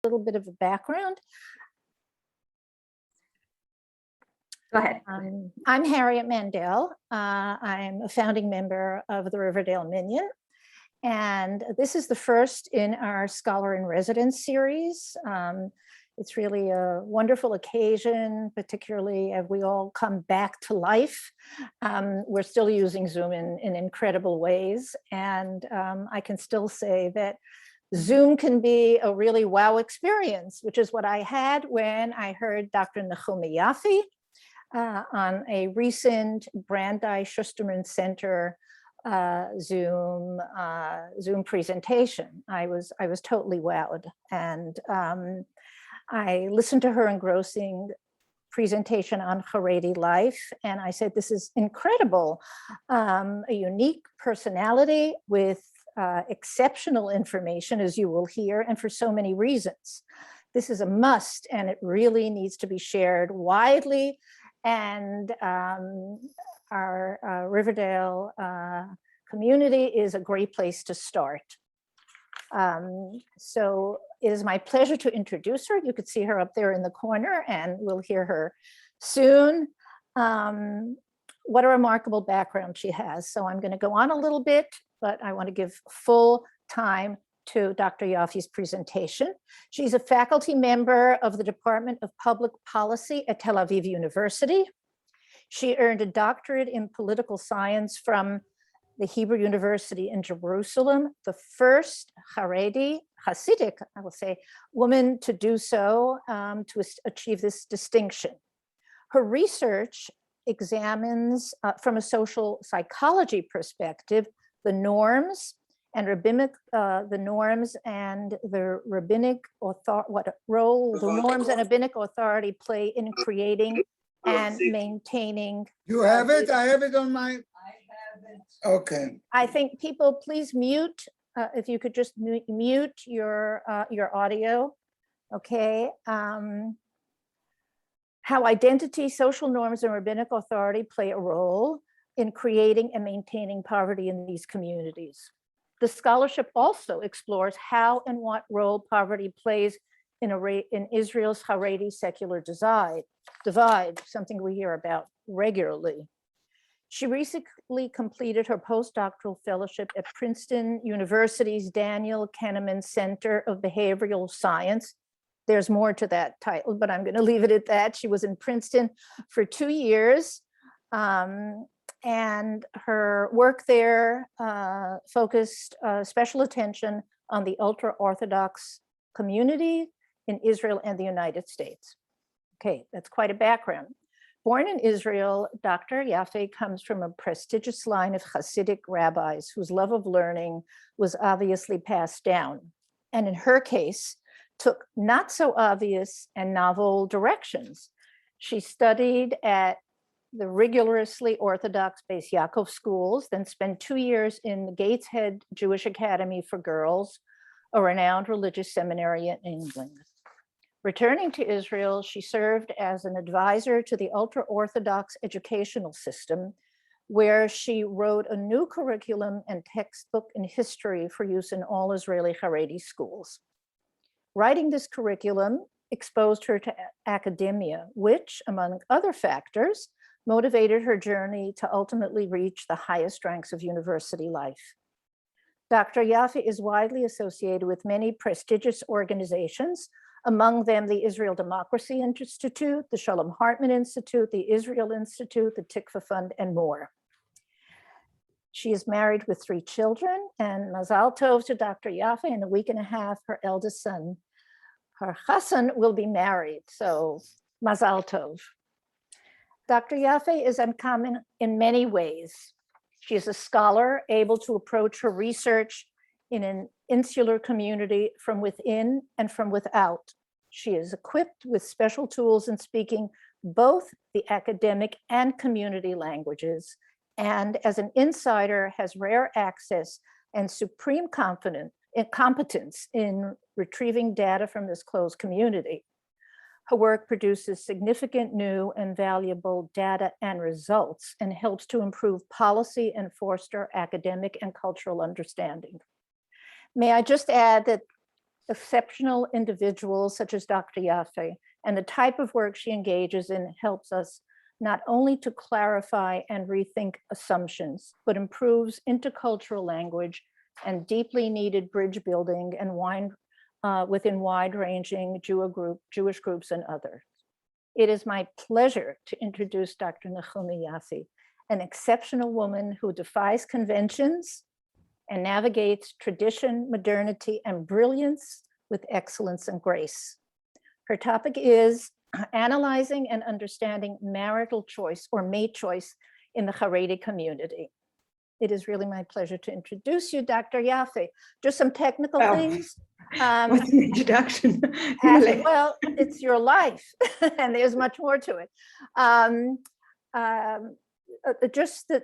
little bit of a background. Go ahead. I'm Harriet Mandel. I'm a founding member of the Riverdale Minion. And this is the first in our Scholar in Residence series. It's really a wonderful occasion, particularly as we all come back to life. We're still using Zoom in incredible ways. And I can still say that Zoom can be a really wow experience, which is what I had when I heard Dr. Nechumi Yaffe on a recent Brandeis Schusterman Center Zoom presentation. I was totally wowed, and I listened to her engrossing presentation on Haredi life, and I said, this is incredible. A unique personality with exceptional information, as you will hear, and for so many reasons. This is a must, and it really needs to be shared widely. And our Riverdale community is a great place to start. So it is my pleasure to introduce her. You could see her up there in the corner, and we'll hear her soon. What a remarkable background she has. So I'm going to go on a little bit, but I want to give full time to Dr. Yaffe's presentation. She's a faculty member of the Department of Public Policy at Tel Aviv University. She earned a doctorate in political science from the Hebrew University in Jerusalem, the first Haredi, Hasidic, I will say, woman to do so, to achieve this distinction. Her research examines, from a social psychology perspective, the norms and rabbinic, the norms and the rabbinic what role the norms and rabbinic authority play in creating and maintaining. You have it? I have it on my. Okay. I think people please mute, if you could just mute your audio, okay? How identity, social norms, and rabbinic authority play a role in creating and maintaining poverty in these communities. The scholarship also explores how and what role poverty plays in Israel's Haredi secular divide, something we hear about regularly. She recently completed her postdoctoral fellowship at Princeton University's Daniel Kahneman Center of Behavioral Science. There's more to that title, but I'm going to leave it at that. She was in Princeton for 2 years, and her work there focused special attention on the ultra-Orthodox community in Israel and the United States. Okay, that's quite a background. Born in Israel, Dr. Yaffe comes from a prestigious line of Hasidic rabbis whose love of learning was obviously passed down, and in her case, took not so obvious and novel directions. She studied at the rigorously Orthodox Beis Yaakov schools, then spent 2 years in the Gateshead Jewish Academy for Girls, a renowned religious seminary in England. Returning to Israel, she served as an advisor to the ultra-Orthodox educational system, where she wrote a new curriculum and textbook in history for use in all Israeli Haredi schools. Writing this curriculum exposed her to academia, which, among other factors, motivated her journey to ultimately reach the highest ranks of university life. Dr. Yaffe is widely associated with many prestigious organizations, among them the Israel Democracy Institute, the Shalom Hartman Institute, the Israel Institute, the Tikva Fund, and more. She is married with 3 children, and Mazal Tov to Dr. Yaffe. In a week and a half, her eldest son, her Hassan, will be married, so Mazal Tov. Dr. Yaffe is uncommon in many ways. She is a scholar able to approach her research in an insular community from within and from without. She is equipped with special tools in speaking both the academic and community languages, and as an insider has rare access and supreme competence in retrieving data from this closed community. Her work produces significant new and valuable data and results and helps to improve policy and foster academic and cultural understanding. May I just add that exceptional individuals such as Dr. Yaffe, and the type of work she engages in helps us not only to clarify and rethink assumptions, but improves intercultural language and deeply needed bridge building and within wide-ranging Jewish groups and others. It is my pleasure to introduce Dr. Nechumi Yaffe, an exceptional woman who defies conventions and navigates tradition, modernity, and brilliance with excellence and grace. Her topic is analyzing and understanding marital choice or mate choice in the Haredi community. It is really my pleasure to introduce you, Dr. Yaffe. Just some technical things. What's an introduction? Well, it's your life, and there's much more to it. Just the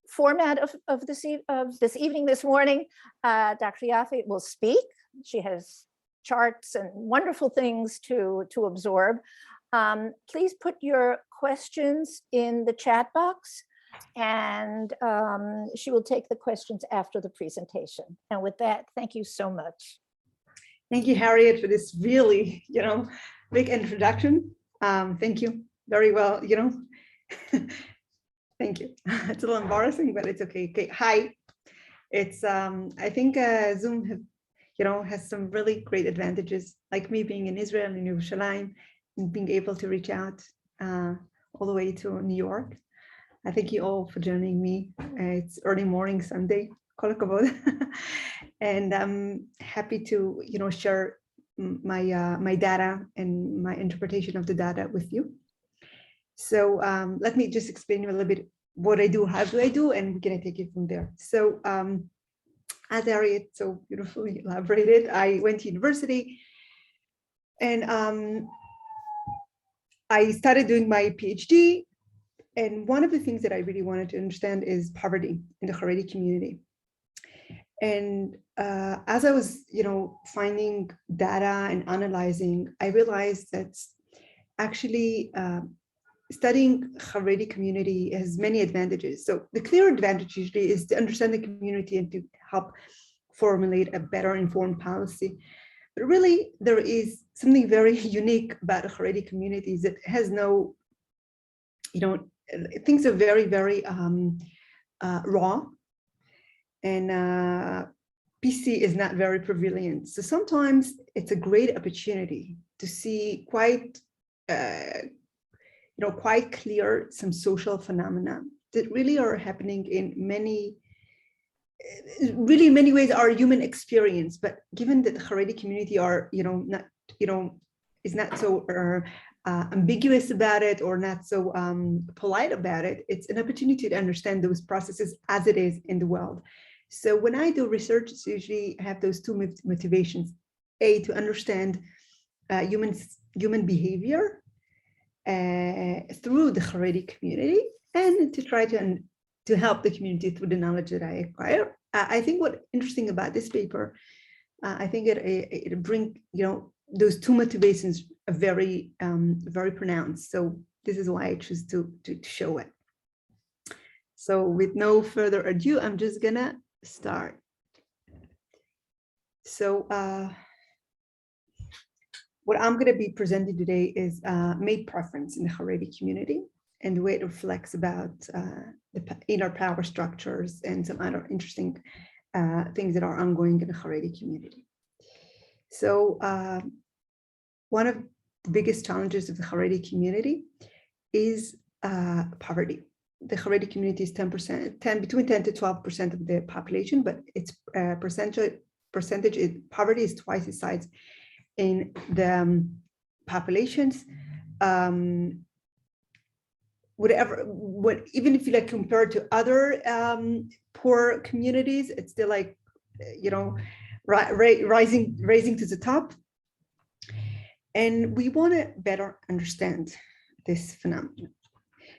format of this evening, this morning, Dr. Yaffe will speak. She has charts and wonderful things to absorb. Please put your questions in the chat box, and she will take the questions after the presentation. And with that, thank you so much. Thank you, Harriet, for this really, big introduction. Thank you very well, Thank you. It's a little embarrassing, but it's okay. Okay, hi. It's I think Zoom has some really great advantages, like me being in Israel, in Yerushalayim, and being able to reach out all the way to New York. I thank you all for joining me. It's early morning Sunday, kol hakavod. And I'm happy to share my data and my interpretation of the data with you. So let me just explain you a little bit what I do, how do I do, and we're gonna take it from there. So as Harriet so beautifully elaborated, I went to university and I started doing my PhD. And one of the things that I really wanted to understand is poverty in the Haredi community. And as I was, finding data and analyzing, I realized that actually studying Haredi community has many advantages. So the clear advantage usually is to understand the community and to help formulate a better informed policy. But really, there is something very unique about Haredi communities that has no, things are very, very raw, and PC is not very prevalent. So sometimes it's a great opportunity to see quite clear some social phenomena that really are happening in many ways are human experience. But given that the Haredi community are, is not so ambiguous about it or not so polite about it, it's an opportunity to understand those processes as it is in the world. So when I do research, it's usually have those two motivations: A, to understand human behavior through the Haredi community, and to try to help the community through the knowledge that I acquire. I think what's interesting about this paper, I think it brings, those two motivations are very, very pronounced. So this is why I choose to show it. So with no further ado, I'm just gonna start. So what I'm going to be presenting today is mate preference in the Haredi community and the way it reflects about the inner power structures and some other interesting things that are ongoing in the Haredi community. So one of the biggest challenges of the Haredi community is poverty. The Haredi community is between 10 to 12% of the population, but its percentage poverty is twice the size in the populations. Even if you compare it to other poor communities, it's still rising to the top. And we want to better understand this phenomenon.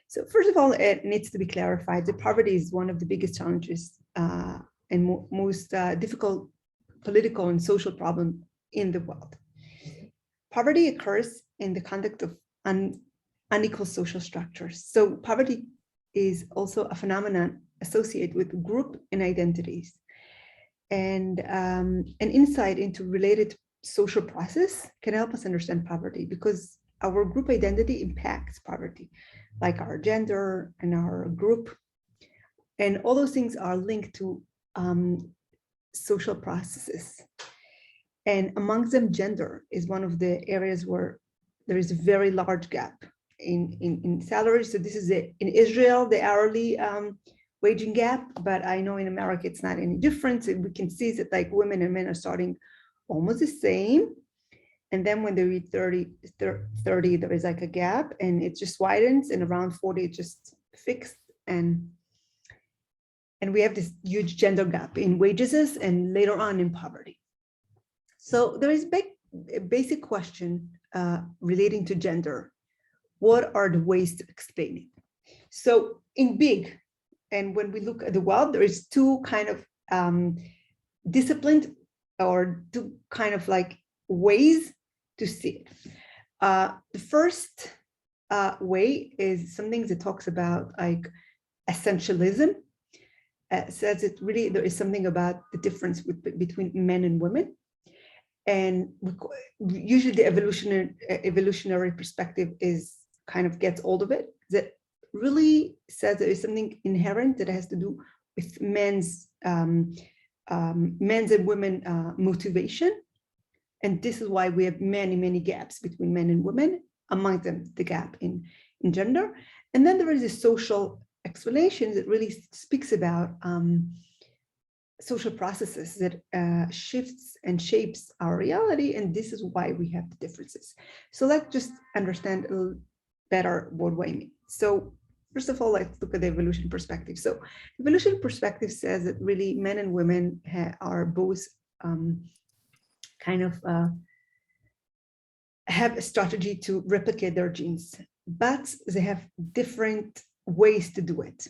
So first of all, it needs to be clarified that poverty is one of the biggest challenges and most difficult political and social problem in the world. Poverty occurs in the context of unequal social structures. So poverty is also a phenomenon associated with group and identities, and an insight into related social process can help us understand poverty, because our group identity impacts poverty, like our gender and our group. And all those things are linked to social processes. And amongst them, gender is one of the areas where there is a very large gap in salaries. So this is in Israel, the hourly waging gap, but I know in America it's not any different. So we can see that like women and men are starting almost the same. And then when they reach 30, there is like a gap, and it just widens, and around 40, it's just fixed. And we have this huge gender gap in wages and later on in poverty. So there is a basic question relating to gender. What are the ways to explain it? So in big, and when we look at the world, there is two kind of disciplined or two kind of like ways to see it. The first way is something that talks about like essentialism. Says it really, there is something about the difference between men and women. And usually the evolutionary perspective is kind of gets hold of it, that really says there is something inherent that has to do with men's and women motivation. And this is why we have many, many gaps between men and women, among them the gap in gender. And then there is a social explanation that really speaks about social processes that shifts and shapes our reality, and this is why we have the differences. So let's just understand a little better what I mean. So first of all, let's look at the evolution perspective. So evolution perspective says that really men and women are both kind of have a strategy to replicate their genes, but they have different ways to do it.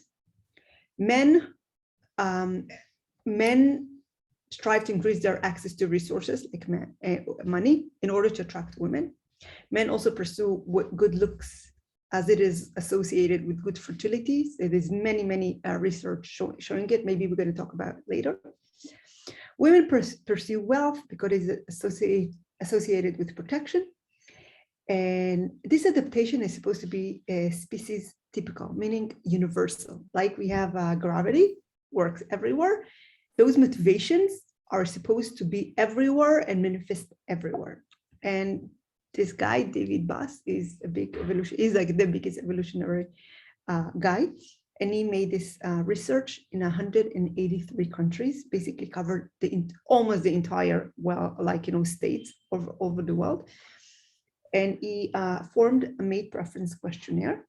Men strive to increase their access to resources like money in order to attract women. Men also pursue good looks as it is associated with good fertility. So there's many research showing it. Maybe we're going to talk about it later. Women pursue wealth because it's associated with protection. And this adaptation is supposed to be species typical, meaning universal. Like we have gravity, works everywhere. Those motivations are supposed to be everywhere and manifest everywhere. And this guy, David Buss, is a big evolution. He's like the biggest evolutionary guy. And he made this research in 183 countries, basically covered almost the entire, states over the world. And he formed a mate preference questionnaire.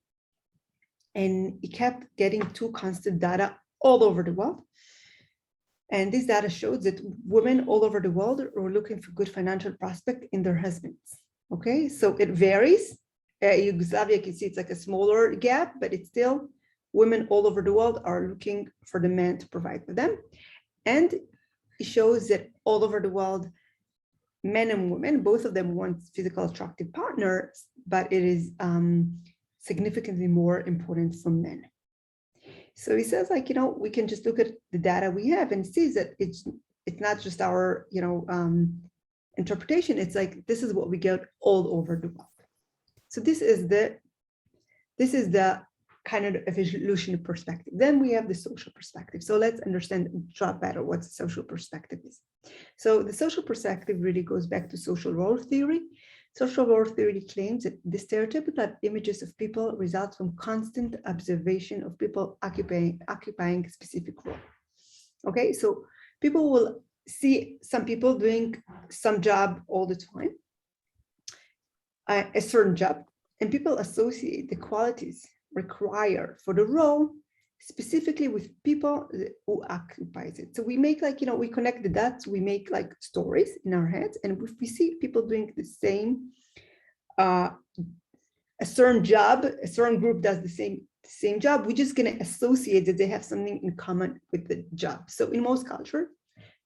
And he kept getting two constant data all over the world. And this data shows that women all over the world are looking for good financial prospect in their husbands. Okay, so it varies. Yugoslavia, you can see it's like a smaller gap, but it's still women all over the world are looking for the man to provide for them. And it shows that all over the world, men and women, both of them want physical attractive partners, but it is significantly more important for men. So he says, we can just look at the data we have and see that it's not just our, interpretation. It's like, this is what we get all over the world. So this is the kind of evolutionary perspective. Then we have the social perspective. So let's understand better what the social perspective is. So the social perspective really goes back to social role theory. Social role theory claims that the stereotypical images of people result from constant observation of people occupying a specific role. Okay, so people will see some people doing some job all the time, a certain job, and people associate the qualities required for the role specifically with people who occupies it. So we make we connect the dots, we make stories in our heads, and if we see people doing the same, a certain job, a certain group does the same job, we're just going to associate that they have something in common with the job. So in most cultures,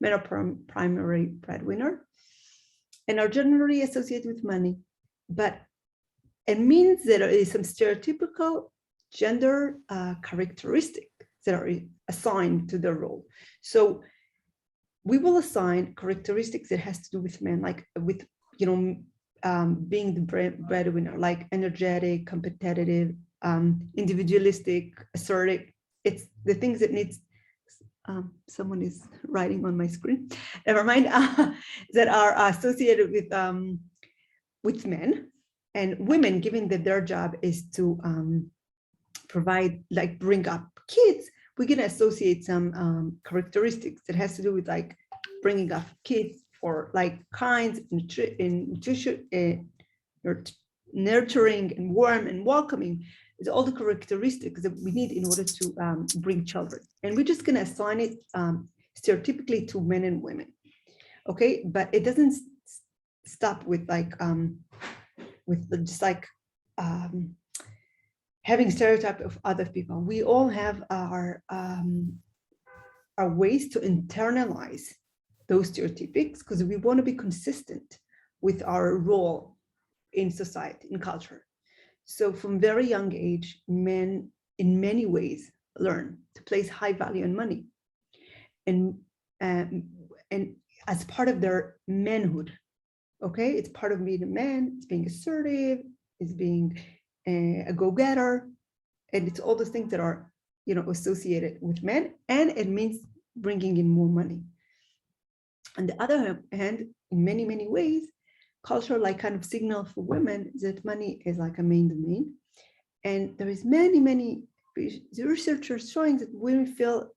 men are primary breadwinner and are generally associated with money, but it means that there is some stereotypical gender characteristics that are assigned to the role. So we will assign characteristics that has to do with men, like with, being the breadwinner, like energetic, competitive, individualistic, assertive. It's the things that needs, someone is writing on my screen, never mind, that are associated with men and women, given that their job is to provide, like bring up kids. We're going to associate some characteristics that has to do with like bringing up kids for like kinds, nurturing and warm and welcoming. It's all the characteristics that we need in order to bring children. And we're just going to assign it stereotypically to men and women. Okay, but it doesn't stop with like, just like having stereotype of other people. We all have our ways to internalize those stereotypics because we want to be consistent with our role in society, in culture. So from very young age, men in many ways learn to place high value on money. And as part of their manhood, okay? It's part of being a man, it's being assertive, it's being a go-getter, and it's all those things that are, associated with men, and it means bringing in more money. On the other hand, in many, many ways, culture like kind of signal for women that money is like a main domain. And there is many researchers showing that women feel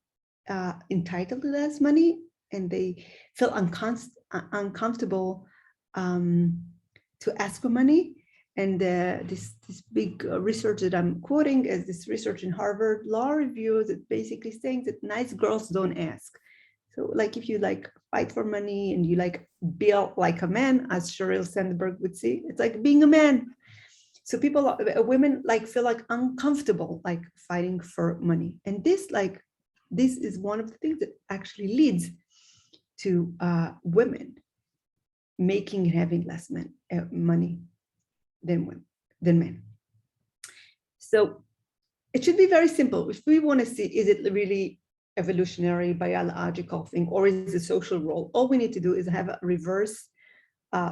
entitled to less money, and they feel uncomfortable to ask for money. And this big research that I'm quoting is this research in Harvard Law Review that basically saying that nice girls don't ask. So like if you like fight for money and you like build like a man, as Sheryl Sandberg would say, it's like being a man. So women like feel like uncomfortable, like fighting for money. And this is one of the things that actually leads to women making and having less money than men. So it should be very simple. If we want to see, is it really evolutionary, biological thing, or is it a social role? All we need to do is have a reverse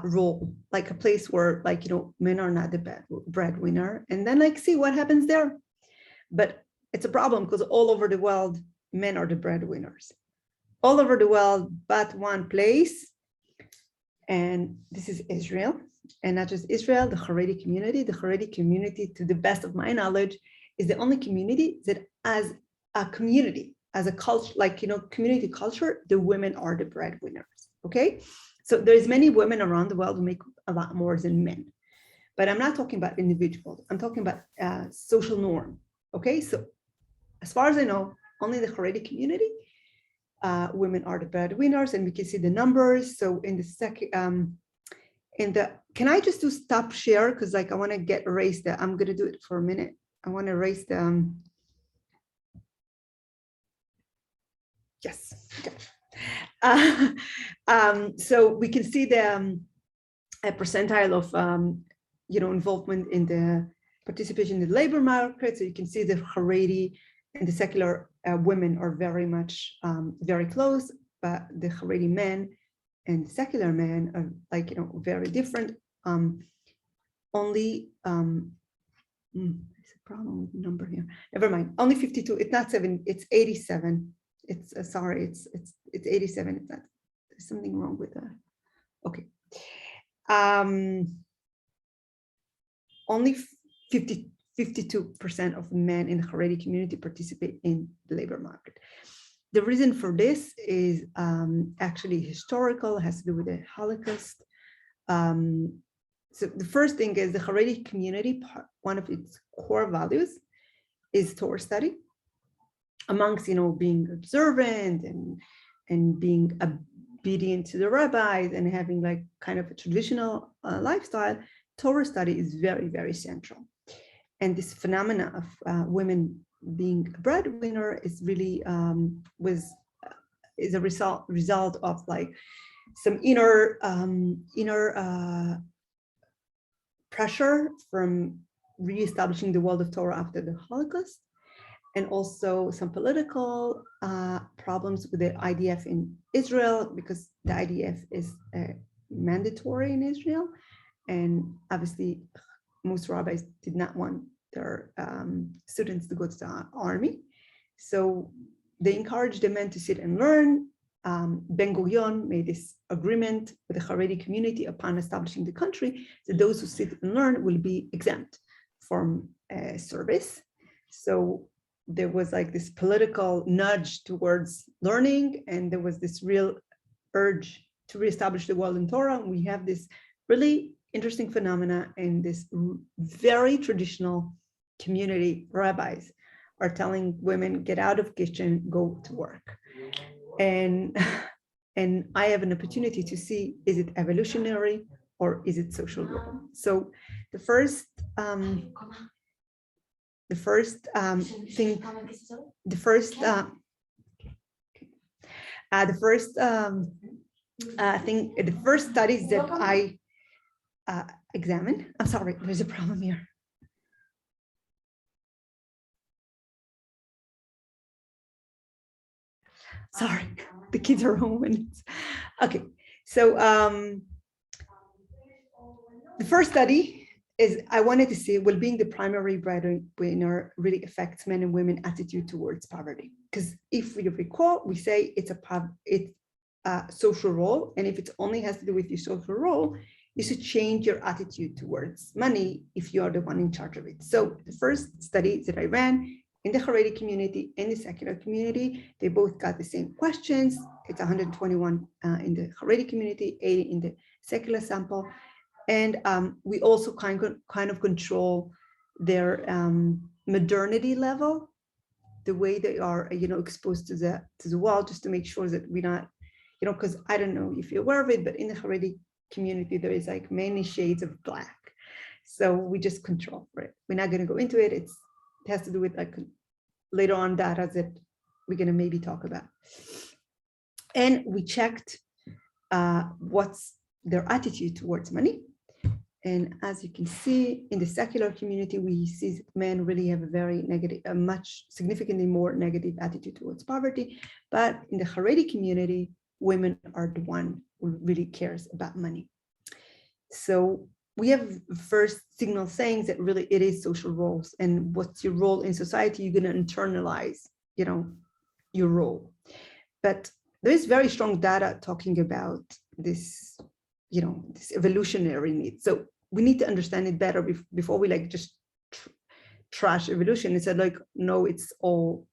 role, like a place where, like, men are not the breadwinner, and then like see what happens there. But it's a problem because all over the world, men are the breadwinners. All over the world, but one place, and this is Israel. And not just Israel, the Haredi community. The Haredi community, to the best of my knowledge, is the only community that as a community, as a culture, like, community culture, the women are the breadwinners, okay? So there's many women around the world who make a lot more than men. But I'm not talking about individuals. I'm talking about social norm, okay? So as far as I know, only the Haredi community, women are the breadwinners, and we can see the numbers. So in the second, can I just do stop share? Because like I want to erase that. I'm going to do it for a minute. I want to erase the, yes. Okay. So we can see the a percentile of, involvement in the participation in the labor market. So you can see the Haredi and the secular women are very much, very close, but the Haredi men and secular men are like, very different. Only, there's a problem with the number here. Never mind. Only 52. It's not 7. It's 87. It's sorry. It's 87. It's not. There's something wrong with that. Okay. Only 52% of men in the Haredi community participate in the labor market. The reason for this is actually historical, it has to do with the Holocaust. So the first thing is the Haredi community, one of its core values is Torah study, amongst, being observant and being obedient to the rabbis and having like kind of a traditional lifestyle. Torah study is very, very central. And this phenomena of women being a breadwinner is really is a result of like some inner pressure from reestablishing the world of Torah after the Holocaust, and also some political problems with the IDF in Israel, because the IDF is mandatory in Israel. And obviously, most rabbis did not want their students to go to the army. So they encouraged the men to sit and learn. Ben-Gurion made this agreement with the Haredi community upon establishing the country that those who sit and learn will be exempt from service. So there was like this political nudge towards learning, and there was this real urge to reestablish the world in Torah. And we have this really interesting phenomena in this very traditional community. Rabbis are telling women, get out of kitchen, go to work. And I have an opportunity to see, is it evolutionary or is it social role? So the first thing the first studies that I examined. I'm sorry, there's a problem here. Sorry, the kids are home and okay. So the first study is I wanted to see, will being the primary breadwinner really affects men and women attitude towards poverty? Because if we recall, we say it's a social role, and if it only has to do with your social role, you should change your attitude towards money if you are the one in charge of it. So the first study that I ran in the Haredi community and the secular community, they both got the same questions. It's 121 in the Haredi community, 80 in the secular sample. And we also kind of control their modernity level, the way they are, exposed to the world, just to make sure that we're not, because I don't know if you're aware of it, but in the Haredi community, there is like many shades of black. So we just control for it. We're not going to go into it. It has to do with like later on data that we're going to maybe talk about. And we checked what's their attitude towards money. And as you can see, in the secular community, we see that men really have a much significantly more negative attitude towards poverty. But in the Haredi community, women are the one who really cares about money. So we have first signal saying that really it is social roles, and what's your role in society, you're going to internalize, your role. But there is very strong data talking about this, this evolutionary need. So we need to understand it better before we like just trash evolution. It's like, no, it's all,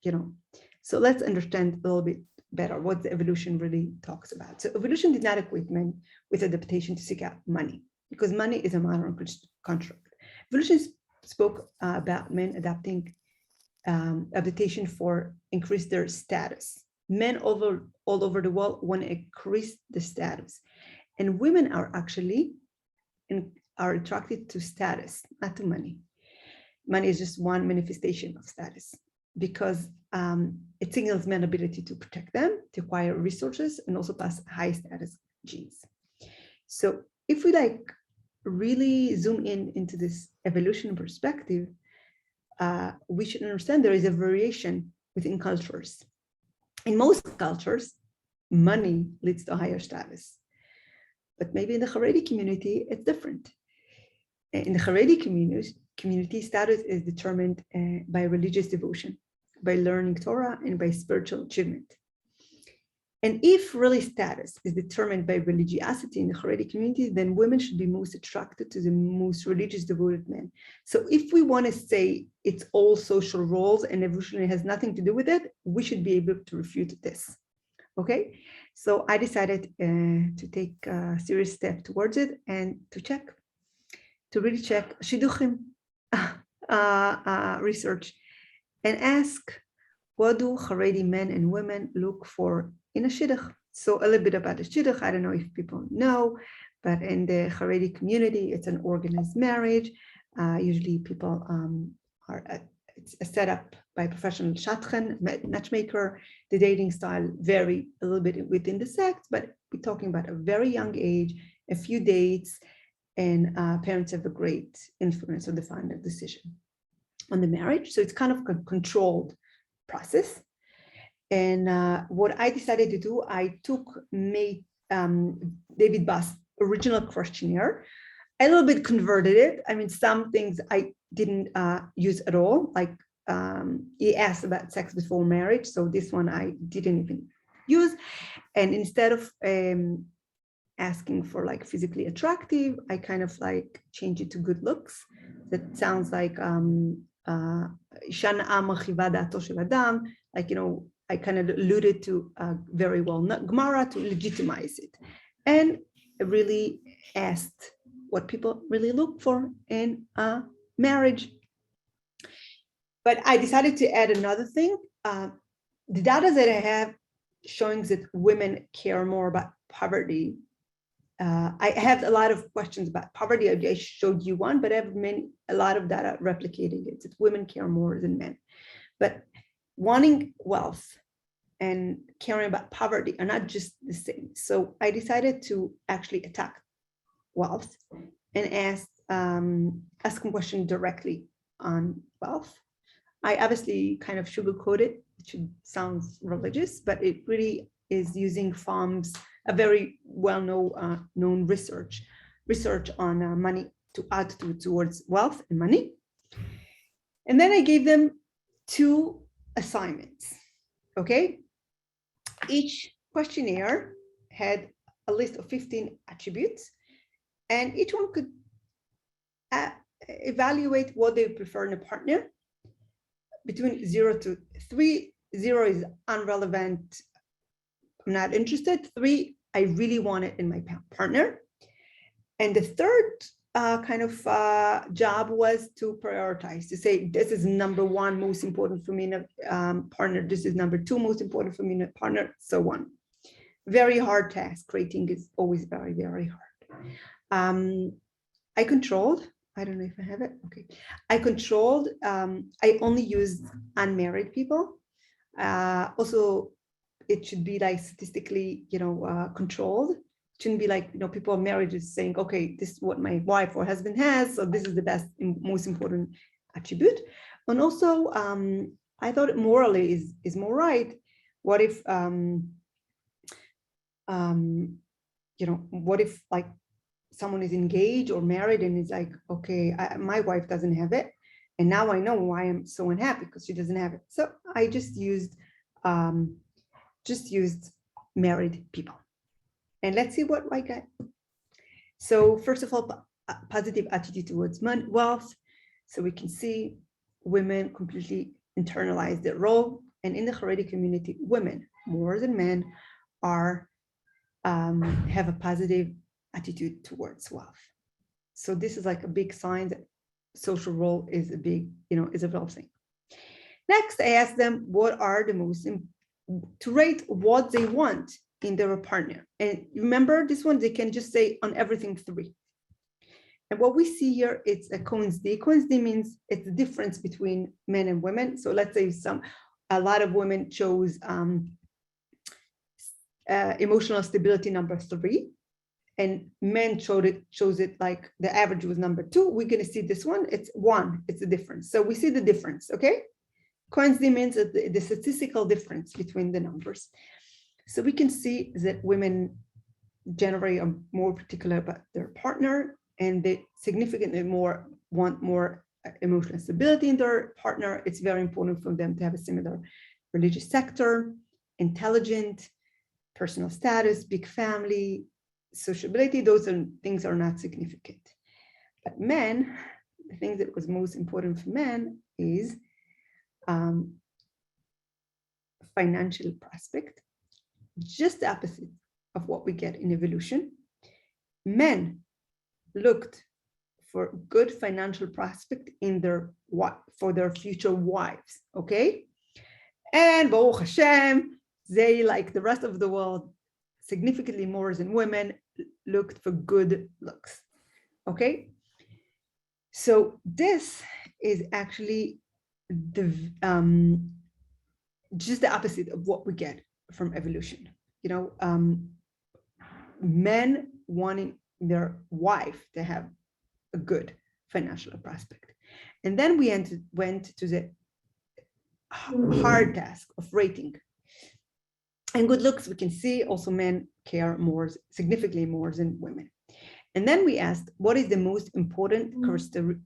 So let's understand a little bit better what the evolution really talks about. So evolution did not equate men with adaptation to seek out money, because money is a modern construct. Evolution spoke about men adapting adaptation for increase their status. Men all over the world want to increase the status, and women are actually are attracted to status, not to money. Money is just one manifestation of status, because it signals men's ability to protect them, to acquire resources, and also pass high status genes. So if we really zoom into this evolution perspective, we should understand there is a variation within cultures. In most cultures, money leads to higher status. But maybe in the Haredi community, it's different. In the Haredi community, status is determined by religious devotion, by learning Torah, and by spiritual achievement. And if really status is determined by religiosity in the Haredi community, then women should be most attracted to the most religious devoted men. So if we want to say it's all social roles and evolution has nothing to do with it, we should be able to refute this. Okay, so I decided to take a serious step towards it and to really check shidduchim research and ask, what do Haredi men and women look for in a shidduch? So a little bit about the shidduch. I don't know if people know, but in the Haredi community, it's an organized marriage. Usually people it's set up by professional shadchan, matchmaker. The dating style vary a little bit within the sect, but we're talking about a very young age, a few dates, and parents have a great influence on the final decision on the marriage. So it's kind of controlled process. And what I decided to do, I took David Bass' original questionnaire, a little bit converted it. I mean, some things I didn't use at all, like he asked about sex before marriage. So this one I didn't even use. And instead of asking for like physically attractive, I kind of like change it to good looks. That sounds like, like, you know, I kind of alluded to very well Gemara to legitimize it, and really asked what people really look for in a marriage. But I decided to add another thing. The data that I have showing that women care more about poverty. I have a lot of questions about poverty. I showed you one, but I have a lot of data replicating it. That women care more than men. But wanting wealth and caring about poverty are not just the same. So I decided to actually attack wealth and ask a question directly on wealth. I obviously kind of sugarcoat it. It should sound religious, but it really is using FOM's, a very well-known research on money to add towards wealth and money. And then I gave them 2 assignments, okay? Each questionnaire had a list of 15 attributes, and each one could evaluate what they prefer in a partner between 0 to 3. 0 is irrelevant, I'm not interested. 3, I really want it in my partner. And the third kind of job was to prioritize, to say, this is number 1 most important for me in a partner, this is number 2 most important for me in a partner, so on. Very hard task. Rating is always very, very hard. I controlled, I don't know if I have it, okay. I controlled, I only used unmarried people. Also, it should be like statistically, you know, controlled. It shouldn't be like, you know, people are married just saying, okay, this is what my wife or husband has, so this is the best and most important attribute. And also, I thought morally is more right. What if, you know, what if like someone is engaged or married and is like, okay, my wife doesn't have it, and now I know why I'm so unhappy, because she doesn't have it. So I just used married people. And let's see what I get. So first of all, positive attitude towards wealth. So we can see women completely internalize their role. And in the Haredi community, women, more than men, are have a positive attitude towards wealth. So this is like a big sign that social role is a big, you know, is a real thing. Next, I asked them what are the most, to rate what they want in their partner. And remember this one, they can just say on everything 3. And what we see here, it's a Cohen's D. Cohen's D means it's the difference between men and women. So let's say a lot of women chose emotional stability number 3, and men chose it like the average was number 2. We're going to see this one, it's 1, it's the difference. So we see the difference, okay? Cohen's D means the statistical difference between the numbers. So we can see that women generally are more particular about their partner, and they significantly want more emotional stability in their partner. It's very important for them to have a similar religious sector, intelligent, personal status, big family, sociability. Those things are not significant. But men, the thing that was most important for men is financial prospect, just the opposite of what we get in evolution. Men looked for good financial prospect in for their future wives, okay? And Baruch Hashem, they, like the rest of the world, significantly more than women, looked for good looks, okay? So this is actually just the opposite of what we get from evolution. You know, men wanting their wife to have a good financial prospect. And then we went to the hard task of rating. And good looks, we can see also men care more, significantly more than women. And then we asked, what is the most important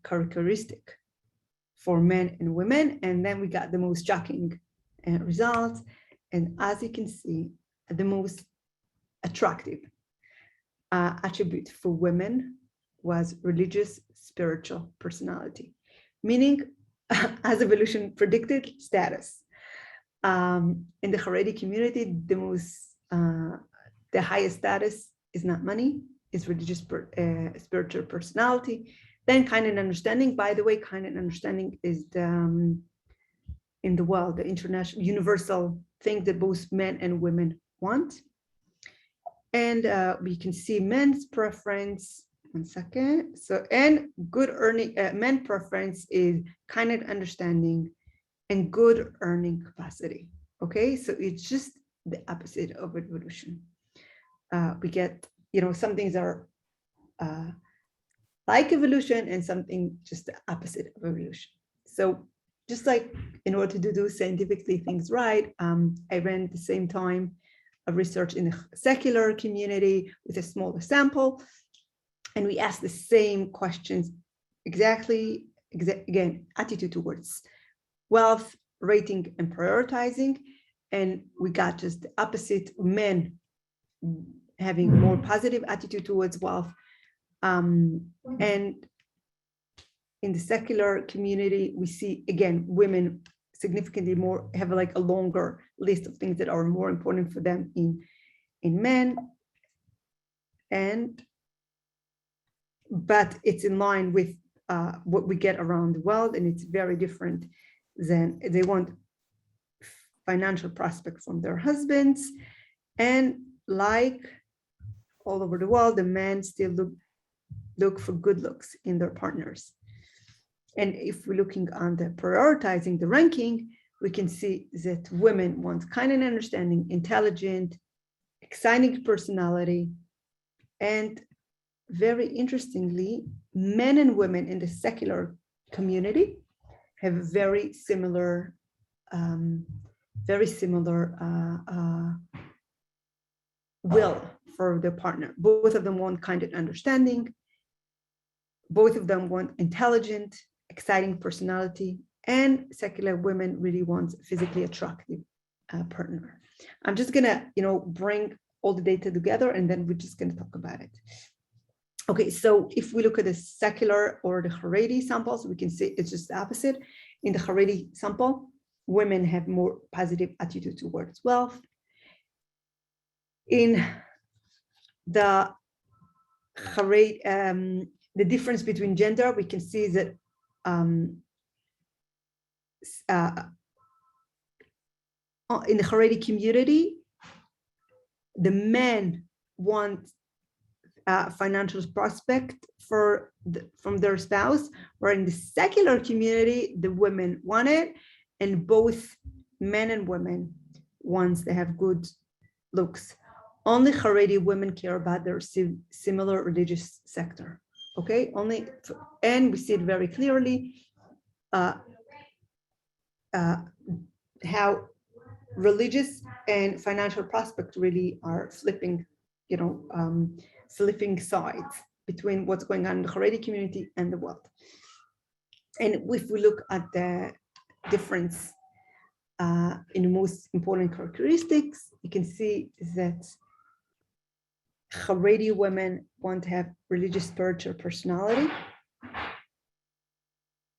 characteristic for men and women? And then we got the most shocking results. And as you can see, the most attractive attribute for women was religious, spiritual personality, meaning, as evolution predicted, status. In the Haredi community, the highest status is not money, is religious, spiritual personality. Then kind and understanding. By the way, kind and understanding is in the world, the international, universal thing that both men and women want. And we can see men's preference. One second. So, and good earning, men preference is kind and understanding and good earning capacity. Okay, so it's just the opposite of evolution. We get, some things are like evolution and something just the opposite of evolution. So just like in order to do scientifically things right, I ran at the same time a research in the secular community with a smaller sample. And we asked the same questions exactly, again, attitude towards wealth, rating, and prioritizing. And we got just the opposite, men having more positive attitude towards wealth. And in the secular community, we see, again, women significantly more, have like a longer list of things that are more important for them in men. But it's in line with what we get around the world, and it's very different than they want financial prospect from their husbands. And like all over the world, the men still look for good looks in their partners. And if we're looking on the prioritizing the ranking, we can see that women want kind and understanding, intelligent, exciting personality, and very interestingly, men and women in the secular community have very similar will for their partner. Both of them want kind and understanding. Both of them want intelligent, exciting personality, and secular women really want a physically attractive partner. I'm just gonna, bring all the data together, and then we're just gonna talk about it. Okay, so if we look at the secular or the Haredi samples, we can see it's just the opposite. In the Haredi sample, women have more positive attitude towards wealth. In the Haredi, the difference between gender, we can see that in the Haredi community, the men want financial prospect from their spouse, where in the secular community, the women want it, and both men and women want to have good looks. Only Haredi women care about their similar religious sector. Okay, and we see it very clearly how religious and financial prospects really are flipping sides between what's going on in the Haredi community and the world. And if we look at the difference in the most important characteristics, you can see that Haredi women want to have religious, spiritual personality,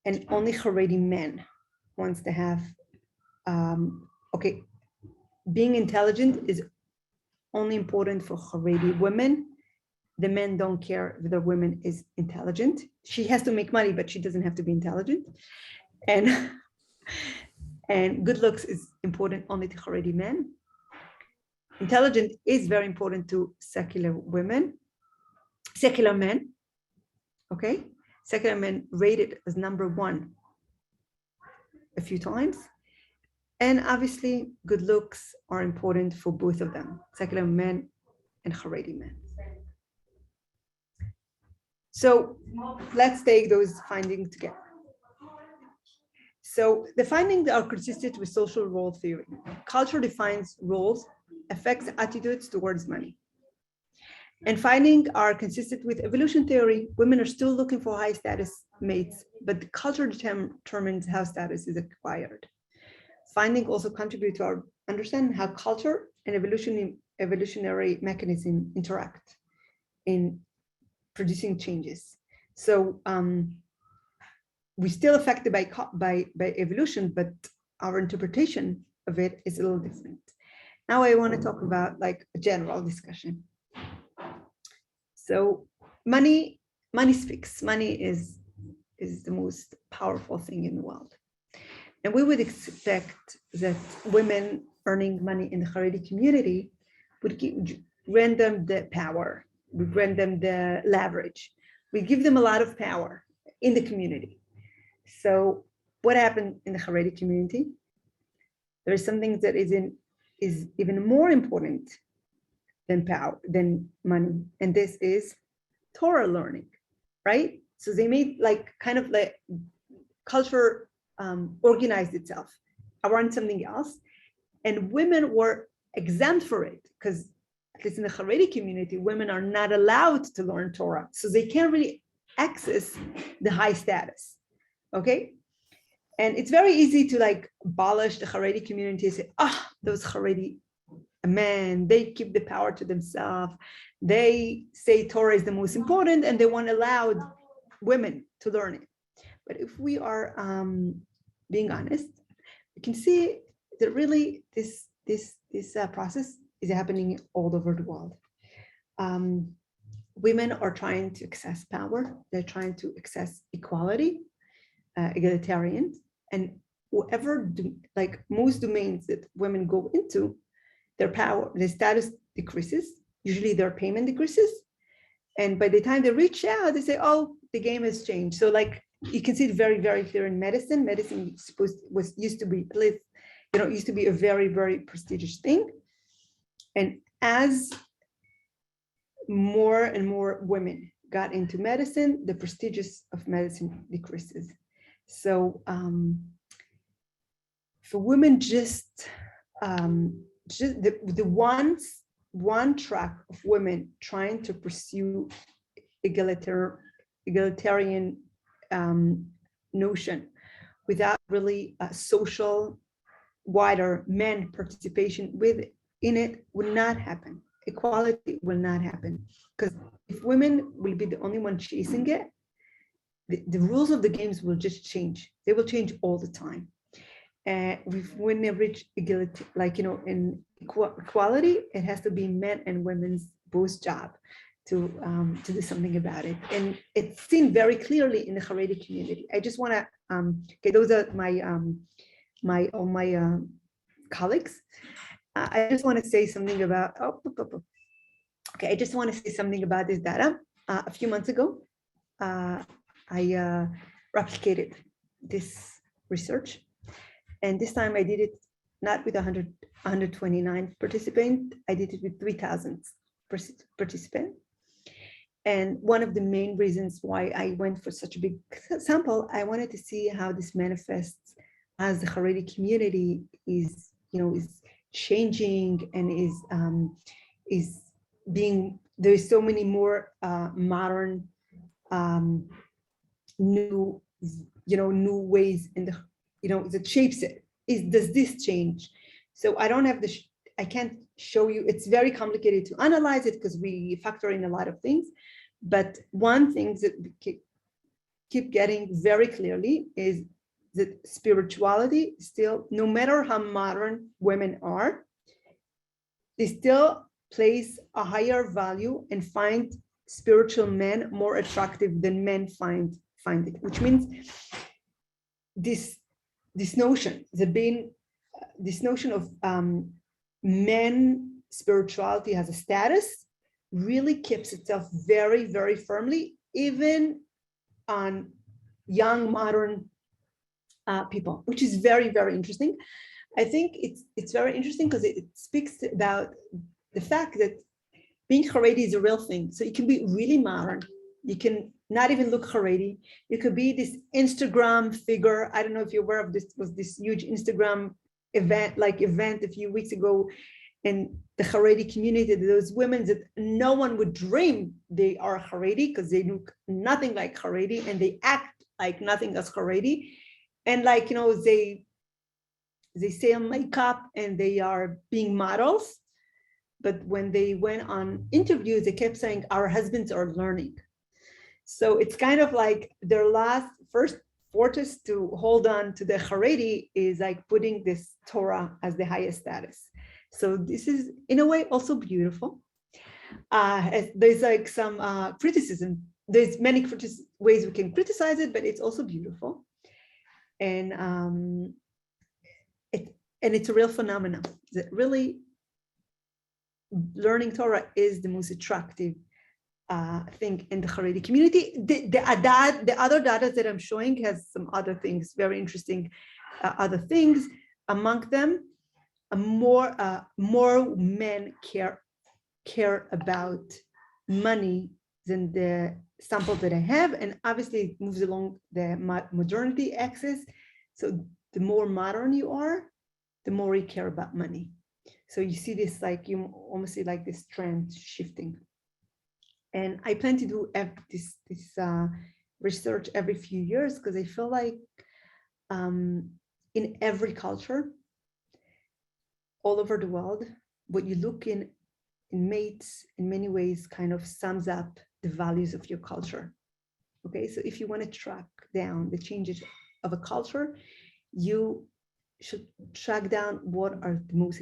and only Haredi men wants to have, being intelligent is only important for Haredi women. The men don't care if the woman is intelligent. She has to make money, but she doesn't have to be intelligent. And good looks is important only to Haredi men. Intelligent is very important to secular men. Okay, secular men rated as number one a few times. And obviously, good looks are important for both of them, secular men and Haredi men. So let's take those findings together. So the findings are consistent with social role theory. Culture defines roles, affects attitudes towards money. And findings are consistent with evolution theory. Women are still looking for high status mates, but the culture determines how status is acquired. Findings also contribute to our understanding how culture and evolutionary mechanism interact in producing changes. So we're still affected by evolution, but our interpretation of it is a little different. Now I want to talk about like a general discussion. So money speaks. Money is the most powerful thing in the world. And we would expect that women earning money in the Haredi community would grant them the power, would grant them the leverage. We give them a lot of power in the community. So what happened in the Haredi community? There is something that is even more important than power, than money. And this is Torah learning, right? So they made like kind of like culture organized itself around something else. And women were exempt for it because at least in the Haredi community, women are not allowed to learn Torah. So they can't really access the high status, okay? And it's very easy to like abolish the Haredi community and say, those Haredi men, they keep the power to themselves. They say Torah is the most important and they want allowed women to learn it. But if we are being honest, we can see that really this process is happening all over the world. Women are trying to access power. They're trying to access equality, egalitarian, and like most domains that women go into, their power, their status decreases. Usually their payment decreases. And by the time they reach out, they say, oh, the game has changed. So like you can see it very, very clear in medicine. Medicine used to be, at least, used to be a very, very prestigious thing. And as more and more women got into medicine, the prestige of medicine decreases. So for women, just the one track of women trying to pursue egalitarian notion without really social wider men participation in it would not happen. Equality will not happen because if women will be the only one chasing it, the rules of the games will just change. They will change all the time. When they reach equality, in equality, it has to be men and women's both job to do something about it. And it's seen very clearly in the Haredi community. I just want to, okay, those are my colleagues. I just want to say something about, okay, I just want to say something about this data. A few months ago, I replicated this research. And this time I did it not with 129 participants, I did it with 3,000 participants. And one of the main reasons why I went for such a big sample, I wanted to see how this manifests as the Haredi community is changing and is being, there's so many more modern, new ways in the, that shapes it. Does this change? So I don't have I can't show you, it's very complicated to analyze it because we factor in a lot of things. But one thing that we keep getting very clearly is that spirituality still, no matter how modern women are, they still place a higher value and find spiritual men more attractive than men find it, which means this notion of men spirituality has a status really keeps itself very, very firmly, even on young modern people, which is very, very interesting. I think it's very interesting because it speaks about the fact that being Haredi is a real thing. So you can be really modern. You can not even look Haredi. You could be this Instagram figure. I don't know if you're aware of this, was this huge Instagram event a few weeks ago in the Haredi community, those women that no one would dream they are Haredi because they look nothing like Haredi and they act like nothing as Haredi. And like, you know, they sell makeup and they are being models. But when they went on interviews, they kept saying, our husbands are learning. So it's kind of like their first fortress to hold on to the Haredi is like putting this Torah as the highest status. So this is in a way also beautiful. There's like some criticism. There's many ways we can criticize it, but it's also beautiful. And it's a real phenomenon that really learning Torah is the most attractive thing in the Haredi community. The other data that I'm showing has some other things, very interesting other things. Among them, more men care about money than the sample that I have, and obviously it moves along the modernity axis. So the more modern you are, the more you care about money. So you see this, like you almost see like this trend shifting. And I plan to do this research every few years because I feel like in every culture, all over the world, what you look in mates in many ways kind of sums up the values of your culture. Okay, so if you want to track down the changes of a culture, you should track down what are the most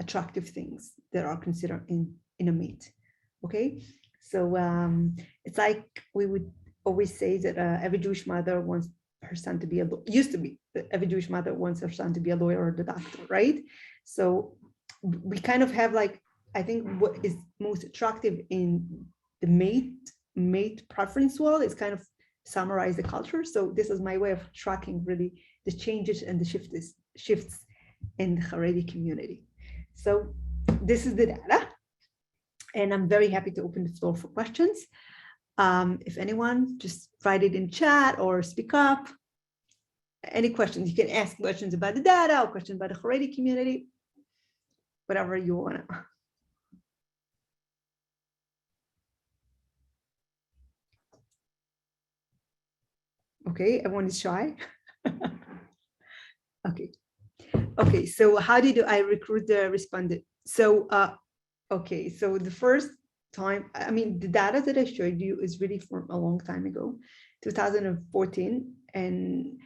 attractive things that are considered in a mate. Okay, so it's like we would always say that every Jewish mother wants her son to be used to be that every Jewish mother wants her son to be a lawyer or the doctor, right? So we kind of have like, I think what is most attractive in the mate preference world is kind of summarize the culture. So this is my way of tracking really the changes and the shifts in the Haredi community. So this is the data, and I'm very happy to open the floor for questions. If anyone, just write it in chat or speak up. Any questions, you can ask questions about the data or questions about the Haredi community, whatever you want to. Okay, everyone is shy. Okay, so how did I recruit the respondent? So, okay, so the first time, I mean, the data that I showed you is really from a long time ago, 2014, and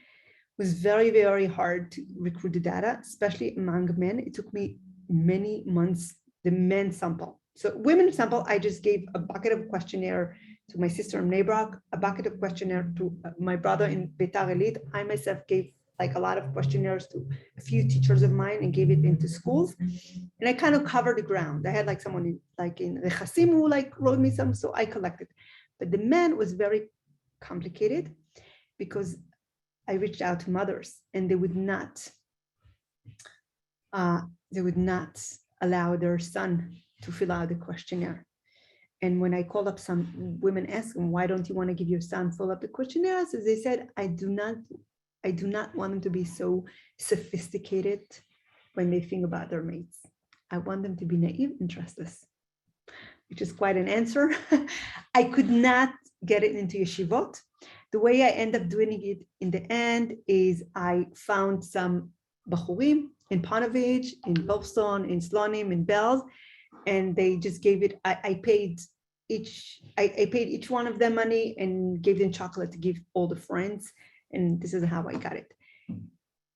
was very, very hard to recruit the data, especially among men. It took me many months, the men sample. So women sample, I just gave a bucket of questionnaire to my sister in Nebrak, a bucket of questionnaire to my brother in Beitar Elit. I myself gave like a lot of questionnaires to a few teachers of mine and gave it into schools. And I kind of covered the ground. I had like someone in Rechasim who like wrote me some, so I collected. But the men was very complicated because I reached out to mothers and they would not allow their son to fill out the questionnaire. And when I called up some women, asked them, why don't you want to give your son fill up the questionnaire? So they said, I do not want them to be so sophisticated when they think about their mates. I want them to be naive and trustless, which is quite an answer. I could not get it into yeshivot. The way I end up doing it in the end is I found some bachurim in Panovich, in Lobstone, in Slonim, in Bells, and they just gave it. I paid each one of them money and gave them chocolate to give all the friends, and this is how I got it.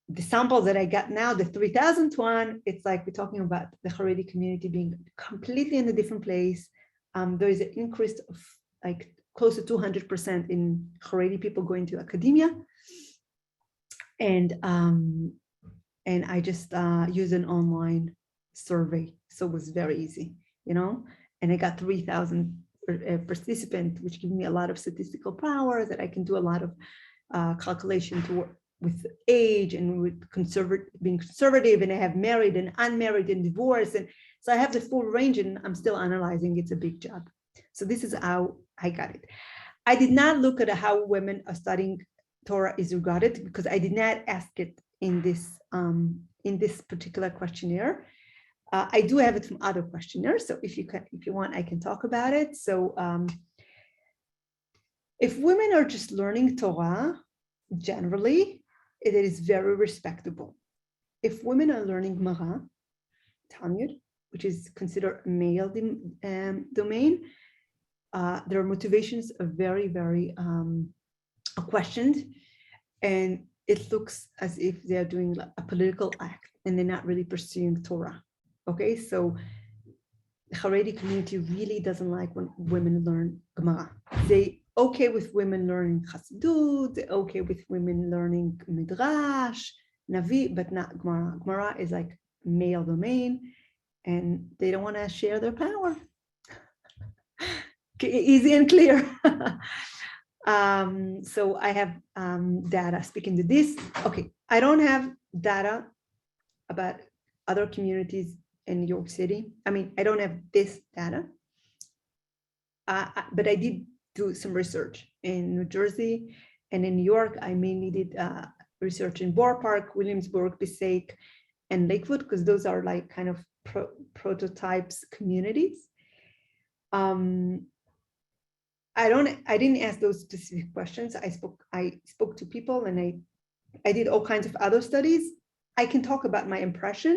The sample that I got now, the 3,000 one, it's like we're talking about the Haredi community being completely in a different place. There is an increase of like close to 200% in Haredi people going to academia. And I just used an online survey. So it was very easy, you know, and I got 3,000 participants, which gave me a lot of statistical power that I can do a lot of calculation to work with age and with being conservative, and I have married and unmarried and divorced. And so I have the full range and I'm still analyzing. It's a big job. So this is how I got it. I did not look at how women are studying Torah is regarded because I did not ask it in this particular questionnaire. I do have it from other questionnaires, so if you want, I can talk about it. So if women are just learning Torah, generally, it is very respectable. If women are learning Gemara, Talmud, which is considered a male domain, their motivations are very, very questioned, and it looks as if they are doing a political act and they're not really pursuing Torah. Okay, so the Haredi community really doesn't like when women learn Gemara. They okay with women learning Chassidut, they're okay with women learning Midrash, Navi, but not Gemara. Gemara is like male domain, and they don't want to share their power. Easy and clear. So I have data speaking to this. Okay, I don't have data about other communities in New York City. I mean, I don't have this data, but I did do some research in New Jersey and in New York. I mainly did research in Borough Park, Williamsburg, Passaic, and Lakewood, because those are like kind of prototypes communities. I didn't ask those specific questions. I spoke to people, and I did all kinds of other studies. I can talk about my impression.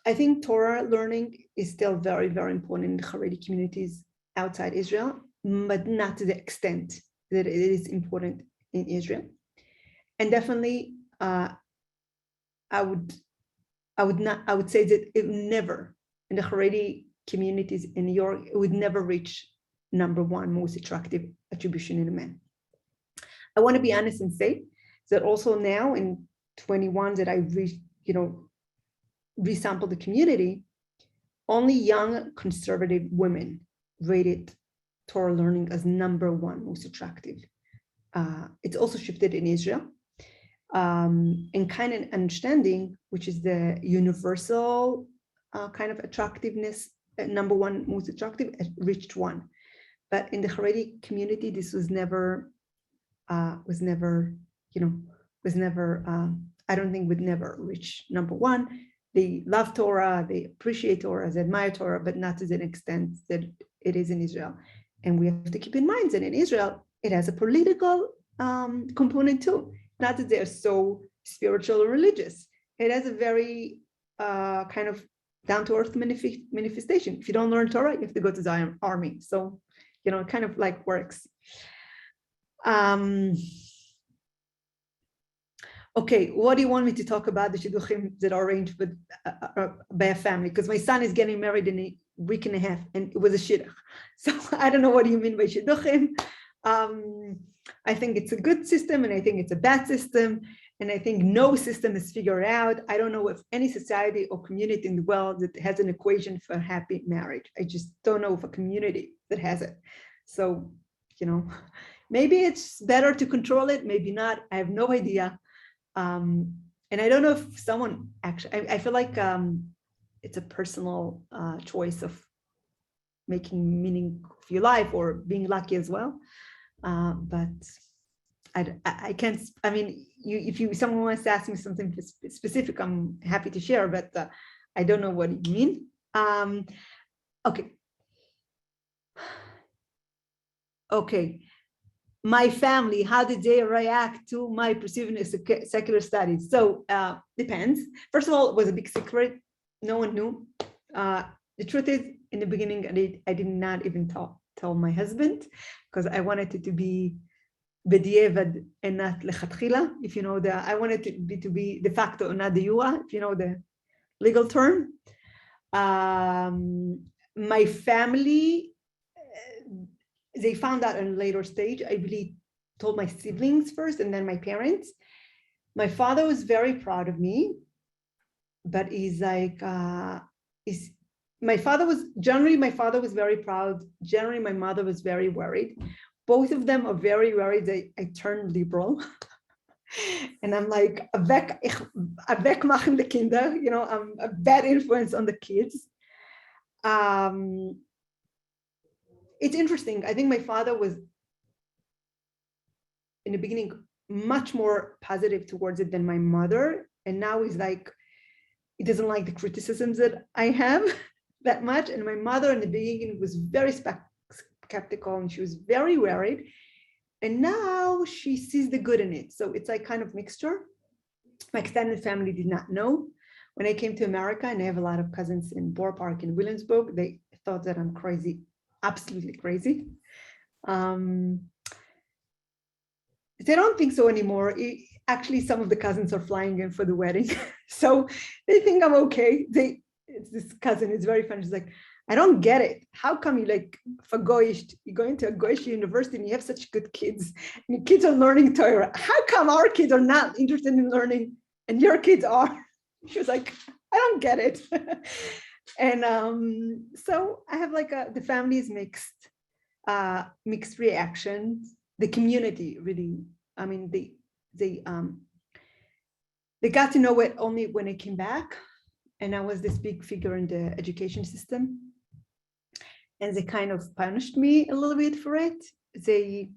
I think Torah learning is still very, very important in the Haredi communities outside Israel, but not to the extent that it is important in Israel. And definitely, I would say that it never, in the Haredi communities in New York, it would never reach _1 most attractive attribution in a man. I want to be honest and say that also now in 21 that I resampled the community, only young conservative women rated Torah learning as #1 most attractive. It's also shifted in Israel. And kind of understanding, which is the universal kind of attractiveness, #1 most attractive, reached 1. But in the Haredi community, this was never, I don't think would never reach #1. They love Torah, they appreciate Torah, they admire Torah, but not to the extent that it is in Israel. And we have to keep in mind that in Israel, it has a political component too. Not that they're so spiritual or religious. It has a very kind of down-to-earth manifestation. If you don't learn Torah, you have to go to the army. So, it kind of like works. Okay, what do you want me to talk about the shidduchim that are arranged by a family? Because my son is getting married in a week and a half, and it was a shidduch. So I don't know what do you mean by shidduchim. I think it's a good system, and I think it's a bad system, and I think no system is figured out. I don't know if any society or community in the world that has an equation for a happy marriage. I just don't know of a community that has it. So, maybe it's better to control it, maybe not. I have no idea. And I don't know if someone actually, I feel like it's a personal choice of making meaning of your life or being lucky as well. But I can't, I mean, if someone wants to ask me something specific, I'm happy to share, but I don't know what you mean. Okay. My family, how did they react to my pursuing secular studies? So depends. First of all, it was a big secret. No one knew. The truth is, in the beginning, I did not even tell my husband, because I wanted it to be b'diavad and not lechatchila. If you know I wanted it to be de facto and not de jure, if you know the legal term. My family, they found out at a later stage. I really told my siblings first and then my parents. My father was very proud of me, but he's like, my father was very proud. Generally, my mother was very worried. Both of them are very worried that I turned liberal. And I'm like, avec machen the Kinder, I'm a bad influence on the kids. it's interesting. I think my father was in the beginning much more positive towards it than my mother. And now he's like, he doesn't like the criticisms that I have that much. And my mother in the beginning was very skeptical and she was very worried. And now she sees the good in it. So it's like kind of mixture. My extended family did not know. When I came to America, and I have a lot of cousins in Borough Park in Williamsburg, they thought that I'm crazy, absolutely crazy. They don't think so anymore. Actually, some of the cousins are flying in for the wedding. So they think I'm okay. This cousin is very funny. She's like, I don't get it. How come you like for Goyish, you're going to a Goyish university and you have such good kids and your kids are learning Torah? How come our kids are not interested in learning and your kids are? She was like, I don't get it. And so I have like the family is mixed reactions. The community really, I mean, they got to know it only when I came back. And I was this big figure in the education system. And they kind of punished me a little bit for it. They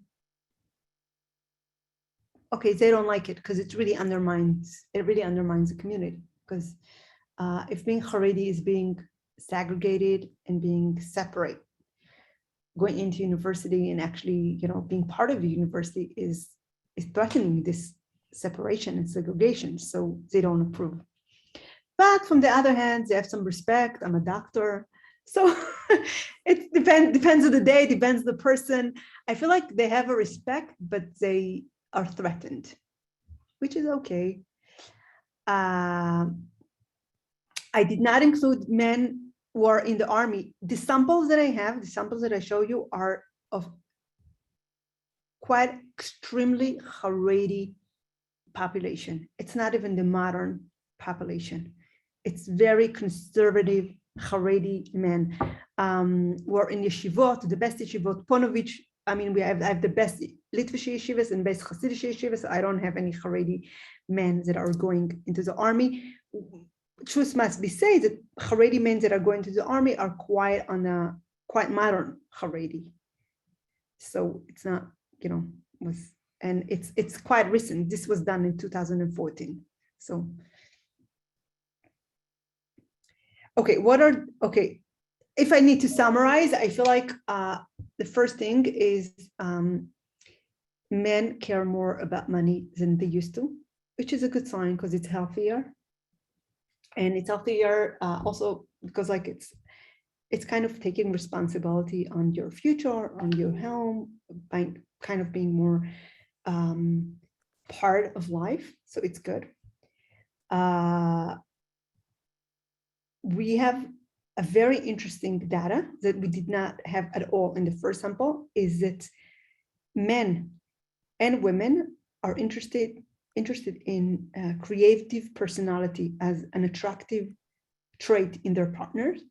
don't like it because it really undermines the community. Because if being Haredi is being segregated and being separate, going into university and actually, being part of the university is threatening this separation and segregation. So they don't approve. But from the other hand, they have some respect. I'm a doctor. So it depends on the day, depends on the person. I feel like they have a respect, but they are threatened, which is okay. I did not include men who are in the army. The samples that I have, the samples that I show you are of quite extremely Haredi population. It's not even the modern population. It's very conservative Haredi men who are in yeshivot, the best yeshivot, Ponovich. I mean, I have the best Litvish yeshivas and best Hasidic yeshivas. I don't have any Haredi men that are going into the army. Truth must be said that Haredi men that are going to the army are quite modern Haredi. So it's not, and it's quite recent. This was done in 2014. So, if I need to summarize, I feel like the first thing is men care more about money than they used to, which is a good sign because it's healthier. And it's healthier also because it's kind of taking responsibility on your future, on your home, by kind of being more part of life. So it's good. We have a very interesting data that we did not have at all in the first sample, is that men and women are interested in creative personality as an attractive trait in their partners,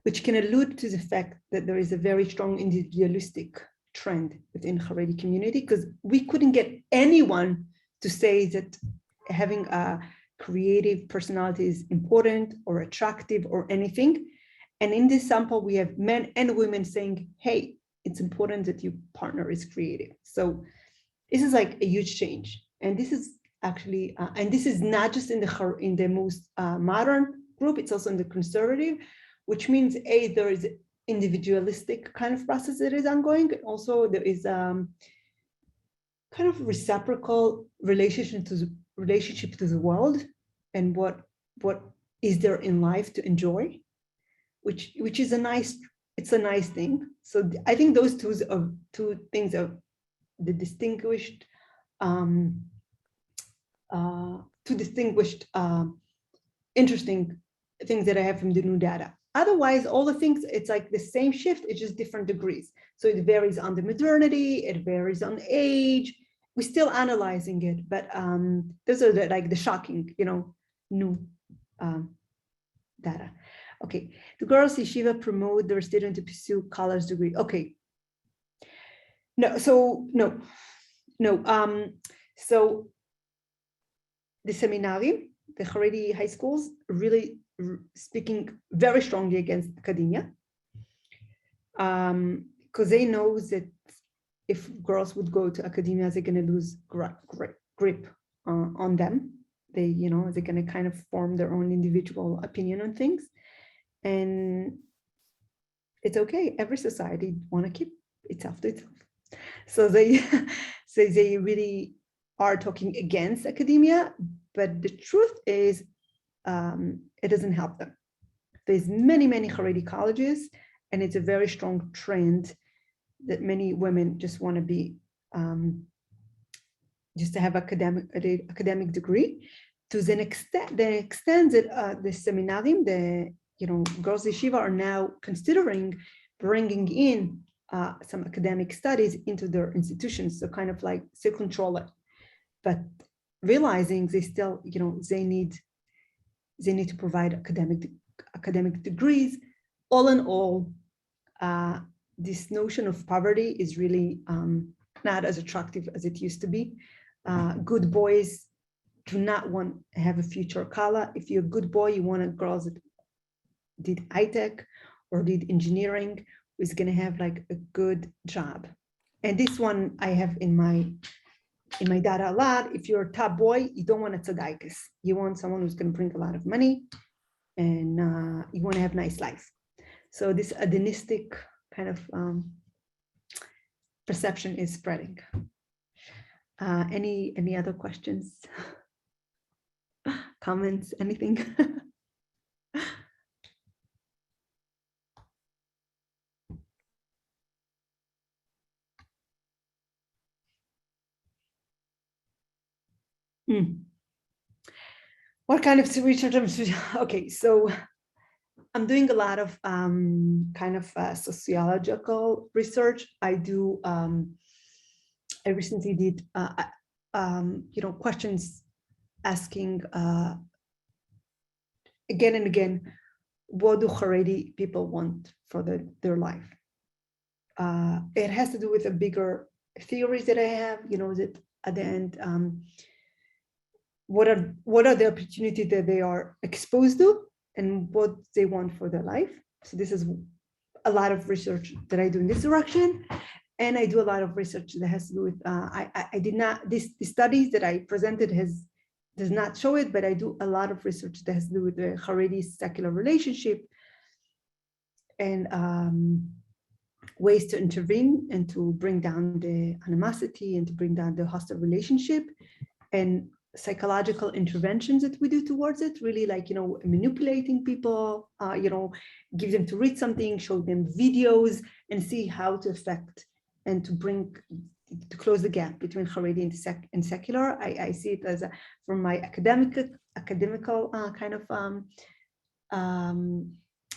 which can allude to the fact that there is a very strong individualistic trend within Haredi community, because we couldn't get anyone to say that having a creative personality is important or attractive or anything. And in this sample, we have men and women saying, hey, it's important that your partner is creative. So this is like a huge change. And this is actually, and this is not just in the most modern group, it's also in the conservative, which means there is individualistic kind of process that is ongoing. Also, there is kind of reciprocal relationship to the world and what is there in life to enjoy, which is a nice thing. So I think those two things are the distinguished interesting things that I have from the new data. Otherwise, all the things, it's like the same shift, it's just different degrees. So it varies on the modernity, it varies on age. We're still analyzing it, but those are the shocking, new data. Okay, the girls yeshiva promote their student to pursue college degree. Okay. So the seminary, the Haredi high schools, really speaking very strongly against academia. because they know that if girls would go to academia, they're going to lose grip on them. They're going to kind of form their own individual opinion on things. And it's okay. Every society want to keep itself to itself. So they really are talking against academia, but the truth is it doesn't help them. There's many Haredi colleges, and it's a very strong trend that many women just want to be just to have academic degree. To the extent that the seminarium, the girls yeshiva are now considering bringing in some academic studies into their institutions, so kind of like still control it, but realizing they still they need to provide academic degrees. All in all, this notion of poverty is really not as attractive as it used to be. Good boys do not want to have a future kala. If you're a good boy, you want girls that did high-tech or did engineering, who's going to have like a good job. And this one I have in my data a lot. If you're a top boy, you don't want a tzadaikas. You want someone who's going to bring a lot of money, and you want to have a nice life. So this hedonistic kind of perception is spreading. Any other questions? Comments, anything? What kind of research? Okay, so I'm doing a lot of kind of sociological research. I recently did questions asking again and again, what do Haredi people want for their life? It has to do with a bigger theories that I have, that at the end, what are the opportunities that they are exposed to and what they want for their life. So this is a lot of research that I do in this direction. And I do a lot of research that has to do with, I did not, the studies that I presented does not show it, but I do a lot of research that has to do with the Haredi secular relationship and ways to intervene and to bring down the animosity and to bring down the hostile relationship, and psychological interventions that we do towards it, really like, manipulating people, give them to read something, show them videos, and see how to affect and to close the gap between Haredi and secular. I see it as from my academical kind of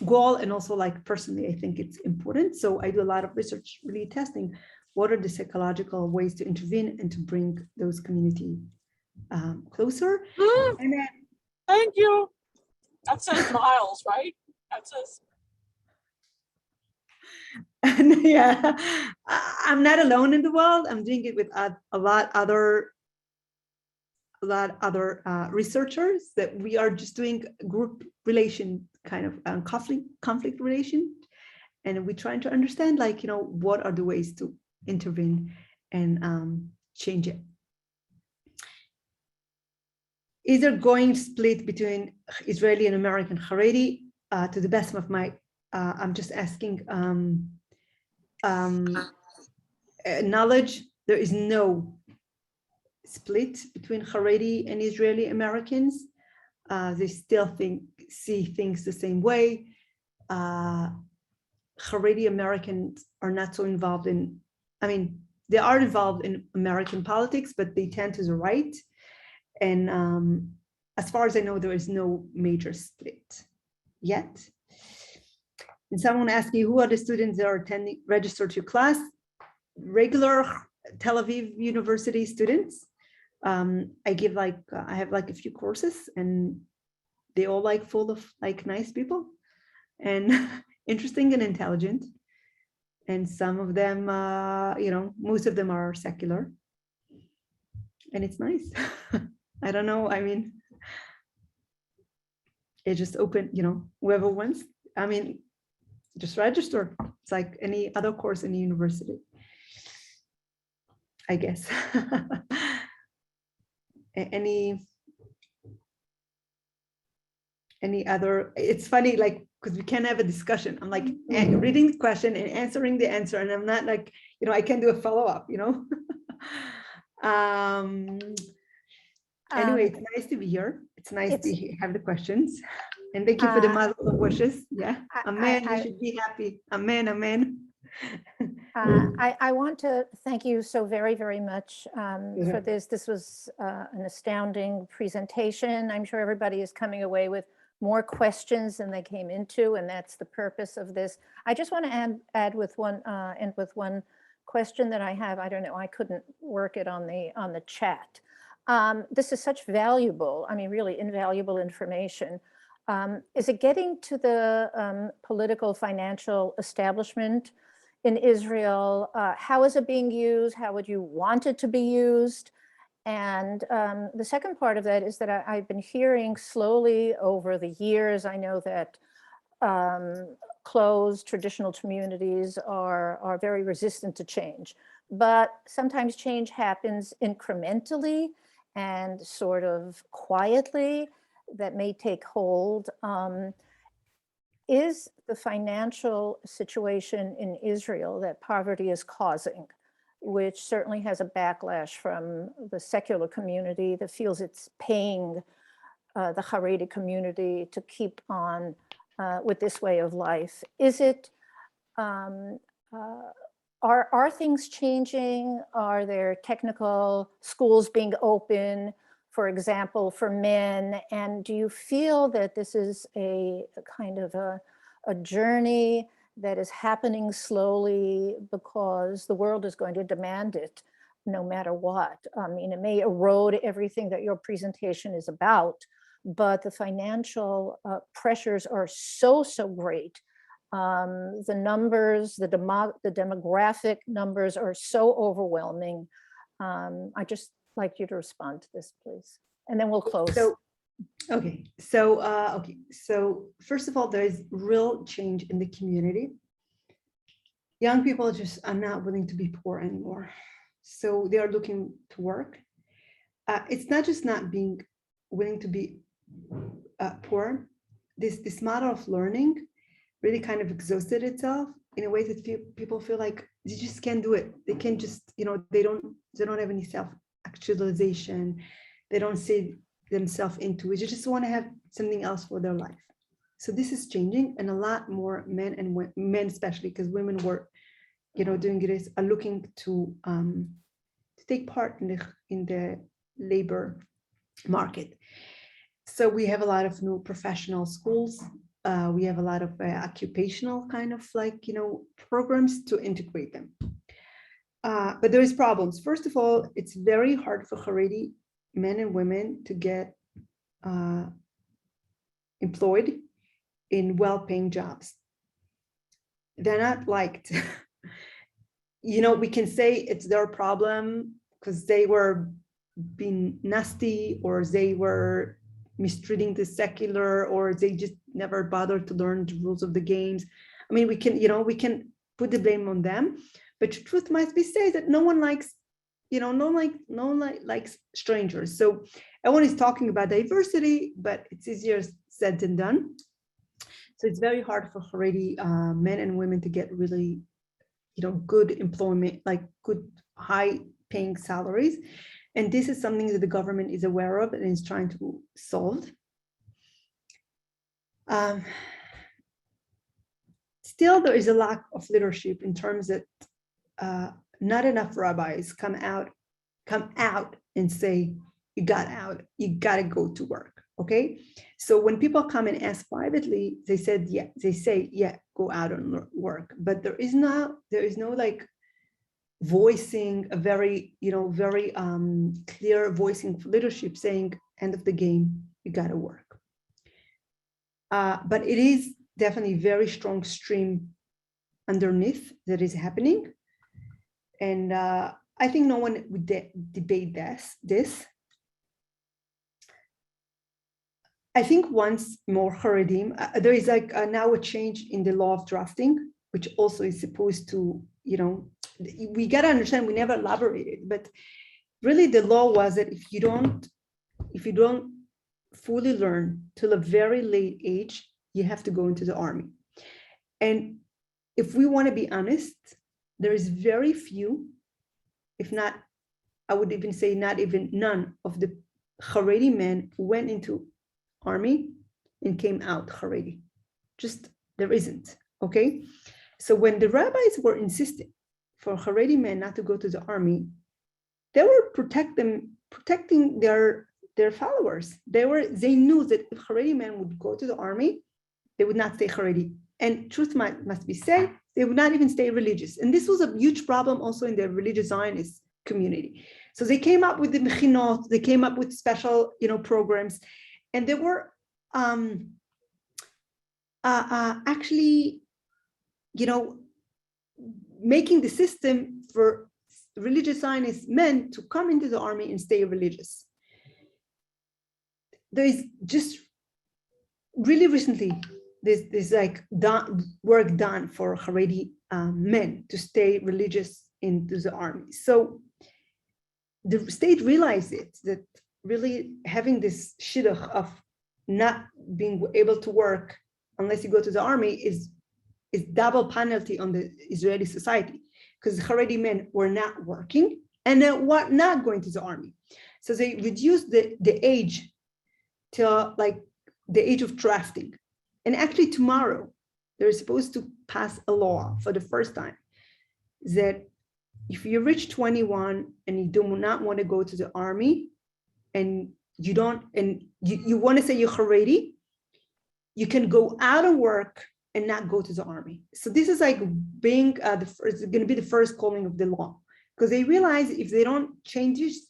goal, and also like personally, I think it's important. So I do a lot of research really testing what are the psychological ways to intervene and to bring those community closer. And then, thank you. That says Miles, right? That says. And yeah, I'm not alone in the world. I'm doing it with a lot other researchers, that we are just doing group relation kind of conflict relation, and we're trying to understand what are the ways to intervene and change it. Is there going split between Israeli and American Haredi? To the best of my, I'm just asking knowledge. There is no split between Haredi and Israeli Americans. They still see things the same way. Haredi Americans are not so involved in, they are involved in American politics, but they tend to the right. And as far as I know, there is no major split yet. And someone asked me, who are the students that are registered to class? Regular Tel Aviv University students. I have a few courses, and they all full of nice people and interesting and intelligent. And some of them, most of them are secular, and it's nice. I don't know. It just open, whoever wants. just register. It's like any other course in the university, I guess. Any other, it's funny, like, because we can't have a discussion. I'm like reading the question and answering the answer, and I'm not like, I can't do a follow-up, Anyway, it's nice to be here. It's nice to have the questions. And thank you for the mazel tov wishes. Yeah. Amen. You should be happy. Amen. Amen. I want to thank you so very, very much for this. This was an astounding presentation. I'm sure everybody is coming away with more questions than they came into, and that's the purpose of this. I just want to add with one question that I have. I don't know, I couldn't work it on the chat. This is such valuable, I mean, really invaluable information. Is it getting to the political financial establishment in Israel? How is it being used? How would you want it to be used? And the second part of that is that I've been hearing slowly over the years, I know that closed traditional communities are very resistant to change, but sometimes change happens incrementally and sort of quietly that may take hold. Is the financial situation in Israel that poverty is causing, which certainly has a backlash from the secular community that feels it's paying the Haredi community to keep on with this way of life? Is it, are things changing? Are there technical schools being open, for example, for men? And do you feel that this is a kind of a journey that is happening slowly because the world is going to demand it no matter what? I mean, it may erode everything that your presentation is about, but the financial pressures are so great. The numbers, the demographic numbers are so overwhelming. I just like you to respond to this, please, and then we'll close. So first of all, there is real change in the community. Young people just are not willing to be poor anymore, so they are looking to work. It's not just not being willing to be poor. This model of learning really kind of exhausted itself in a way that people feel like they just can't do it. They can't just, they don't have any self-actualization. They don't see themselves into it. They just want to have something else for their life. So this is changing, and a lot more men and men, especially because women were, doing this, are looking to take part in the labor market. So we have a lot of new professional schools. We have a lot of occupational kind of programs to integrate them. But there is problems. First of all, it's very hard for Haredi men and women to get employed in well-paying jobs. They're not liked. We can say it's their problem because they were being nasty, or they were mistreating the secular, or they just never bothered to learn the rules of the games. I mean, we can put the blame on them, but the truth must be said that no one likes, no one likes strangers. So everyone is talking about diversity, but it's easier said than done. So it's very hard for Haredi men and women to get really, good employment, like good high-paying salaries. And this is something that the government is aware of and is trying to solve. Still, there is a lack of leadership in terms that not enough rabbis come out and say, you got out, you got to go to work. Okay, so when people come and ask privately, they say, yeah, go out and work. But there is no like voicing a very, very clear voicing of leadership saying, end of the game, you got to work. But it is definitely very strong stream underneath that is happening. And I think no one would debate this. I think once more Haredim, there is like now a change in the law of drafting, which also is supposed to, you know, we got to understand, we never elaborated, but really the law was that if you don't fully learn till a very late age, you have to go into the army. And if we want to be honest, there is very few, if not, I would even say not even none of the Haredi men who went into army and came out Haredi. Just there isn't, okay? So when the rabbis were insisting for Haredi men not to go to the army, they were protecting their followers. They knew that if Haredi men would go to the army, they would not stay Haredi. And truth must be said, they would not even stay religious. And this was a huge problem also in the religious Zionist community. So they came up with the mechinot, they came up with special, you know, programs, and they were actually, you know, making the system for religious Zionist men to come into the army and stay religious. There is just really recently, there's like work done for Haredi men to stay religious into the army. So the state realized it, that really having this shidduch of not being able to work unless you go to the army is double penalty on the Israeli society, because the Haredi men were not working and they were not going to the army. So they reduced the age to like the age of drafting. And actually tomorrow, they're supposed to pass a law for the first time that if you reach 21 and you do not want to go to the army, and you don't, and you want to say you're Haredi, you can go out and work and not go to the army. So this is like being it's going to be the first calling of the law, because they realize if they don't change this,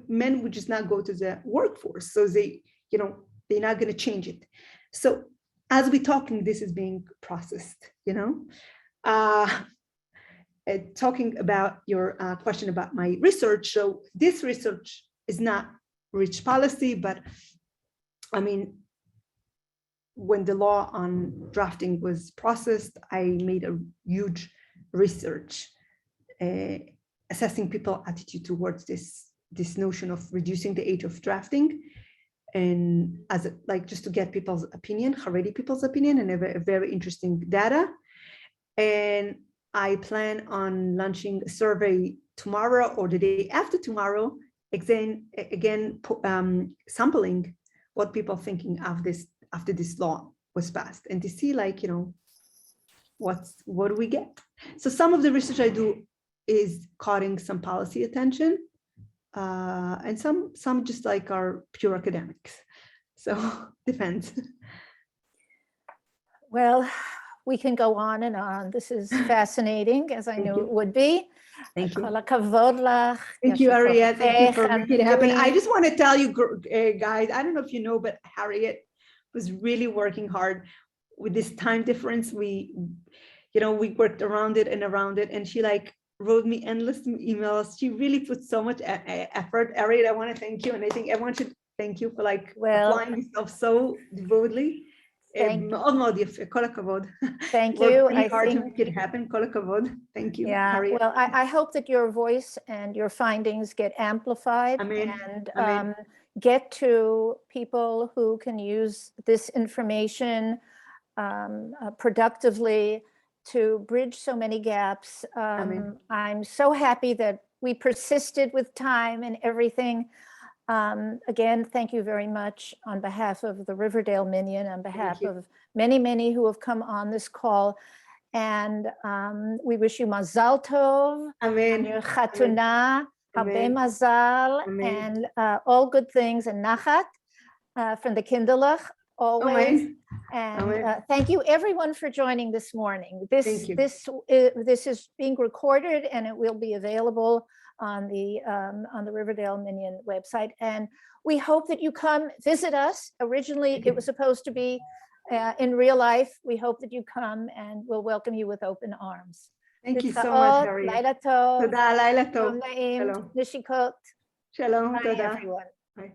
men would just not go to the workforce. So they, you know, they're not going to change it. So as we're talking, this is being processed, you know. Talking about your question about my research. So this research is not rich policy, but I mean, when the law on drafting was processed, I made a huge research assessing people's attitude towards this notion of reducing the age of drafting, and as like just to get people's opinion, Haredi people's opinion, and a very interesting data. And I plan on launching a survey tomorrow or the day after tomorrow, again sampling what people are thinking of this after this law was passed, and to see, like, you know, what do we get. So some of the research I do is caught some policy attention, and some just like are pure academics. So depends. Well, we can go on and on. This is fascinating, as I knew it would be. Thank you. Kol hakavod lach. Thank you, Harriet. Thank you for and making it happen. I doing- just want to tell you, guys, I don't know if you know, but Harriet was really working hard with this time difference. We worked around it, and she like wrote me endless emails. She really put so much effort. Harriet, I want to thank you, and I think everyone should thank you for like applying yourself so devotedly. מאוד מאוד יפה, כל הכבוד. Thank Worked you. really I hard to think, make it happen. כל הכבוד. Thank you. yeah, Harriet. well, I hope that your voice and your findings get amplified Amen. and Amen. get to people who can use this information productively to bridge so many gaps. Amen. I'm so happy that we persisted with time and everything. Again, thank you very much on behalf of the Riverdale Minyan, on behalf you. of many, many who have come on this call. And we wish you mazal tov, Amen. on your chatuna, habe Amen. mazal, Amen. and all good things, and nachat from the kinderlach, always. Amen. And Amen. thank you everyone for joining this morning. Thank you. This is being recorded, and it will be available on the Riverdale Minyan website. And we hope that you come visit us. Originally, it was supposed to be in real life. We hope that you come, and we'll welcome you with open arms. Thank you so much, Harriet. Laila tov. תודה, לילה טוב. Yom na'im, שלום. nishikot. שלום, Bye, תודה. everyone. ביי.